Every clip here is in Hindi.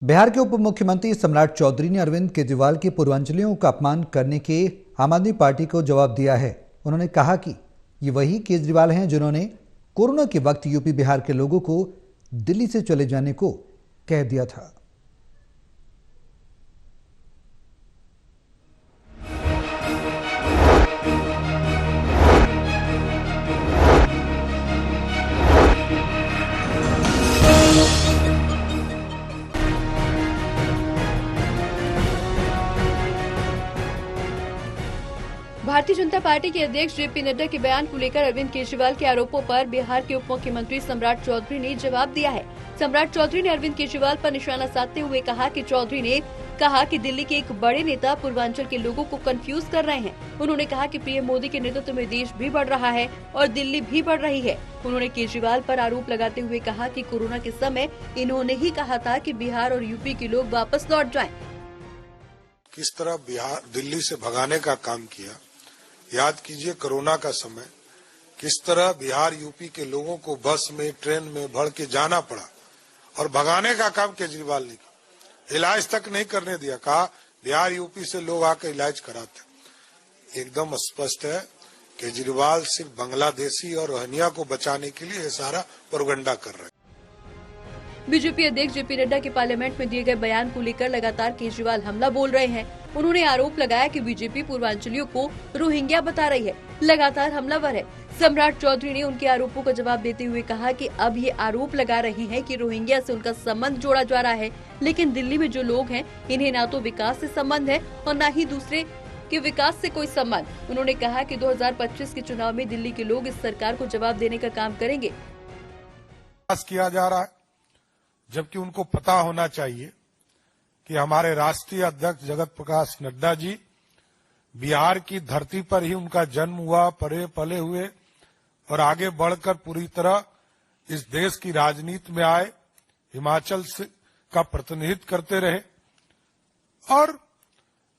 बिहार के उप मुख्यमंत्री सम्राट चौधरी ने अरविंद केजरीवाल की पूर्वांचलियों का अपमान करने के आम आदमी पार्टी को जवाब दिया है। उन्होंने कहा कि ये वही केजरीवाल हैं जिन्होंने कोरोना के वक्त यूपी बिहार के लोगों को दिल्ली से चले जाने को कह दिया था। भारतीय जनता पार्टी के अध्यक्ष जेपी नड्डा के बयान को लेकर अरविंद केजरीवाल के आरोपों पर बिहार के उप मुख्यमंत्री सम्राट चौधरी ने जवाब दिया है। सम्राट चौधरी ने अरविंद केजरीवाल पर निशाना साधते हुए कहा कि चौधरी ने कहा कि दिल्ली के एक बड़े नेता पूर्वांचल के लोगों को कंफ्यूज कर रहे हैं। उन्होंने कहा कि पीएम मोदी के नेतृत्व में देश भी बढ़ रहा है और दिल्ली भी बढ़ रही है। उन्होंने केजरीवाल पर आरोप लगाते हुए कहा कि कोरोना के समय इन्होंने ही कहा था कि बिहार और यूपी के लोग वापस लौट जाएं। किस तरह बिहार दिल्ली से भगाने का काम किया, याद कीजिए कोरोना का समय किस तरह बिहार यूपी के लोगों को बस में ट्रेन में भर के जाना पड़ा और भगाने का काम केजरीवाल ने किया। इलाज तक नहीं करने दिया, कहा बिहार यूपी से लोग आकर इलाज कराते। एकदम स्पष्ट है केजरीवाल सिर्फ बांग्लादेशी और रोहिंग्या को बचाने के लिए ये सारा प्रोपेगेंडा कर रहे हैं। बीजेपी अध्यक्ष जेपी नड्डा के पार्लियामेंट में दिए गए बयान को लेकर लगातार केजरीवाल हमला बोल रहे हैं। उन्होंने आरोप लगाया कि बीजेपी पूर्वांचलियों को रोहिंग्या बता रही है, लगातार हमलावर है। सम्राट चौधरी ने उनके आरोपों का जवाब देते हुए कहा कि अब ये आरोप लगा रहे हैं कि रोहिंग्या से उनका संबंध जोड़ा जा रहा है, लेकिन दिल्ली में जो लोग हैं इन्हें न तो विकास से संबंध है और न ही दूसरे के विकास से कोई संबंध। उन्होंने कहा कि 2025 के चुनाव में दिल्ली के लोग इस सरकार को जवाब देने का काम करेंगे। किया जा रहा है, जबकि उनको पता होना चाहिए कि हमारे राष्ट्रीय अध्यक्ष जगत प्रकाश नड्डा जी बिहार की धरती पर ही उनका जन्म हुआ, पले हुए और आगे बढ़कर पूरी तरह इस देश की राजनीति में आए, हिमाचल से का प्रतिनिधित्व करते रहे और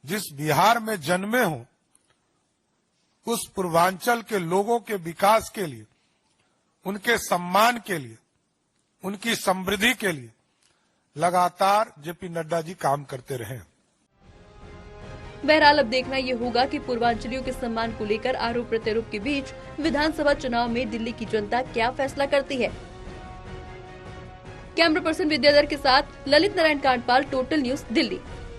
जिस बिहार में जन्मे हों उस पूर्वांचल के लोगों के विकास के लिए, उनके सम्मान के लिए, उनकी समृद्धि के लिए लगातार जेपी नड्डा जी काम करते रहे। बहरहाल अब देखना ये होगा कि पूर्वांचलियों के सम्मान को लेकर आरोप प्रत्यारोप के बीच विधानसभा चुनाव में दिल्ली की जनता क्या फैसला करती है। कैमरा पर्सन विद्याधर के साथ ललित नारायण कांडपाल, टोटल न्यूज, दिल्ली।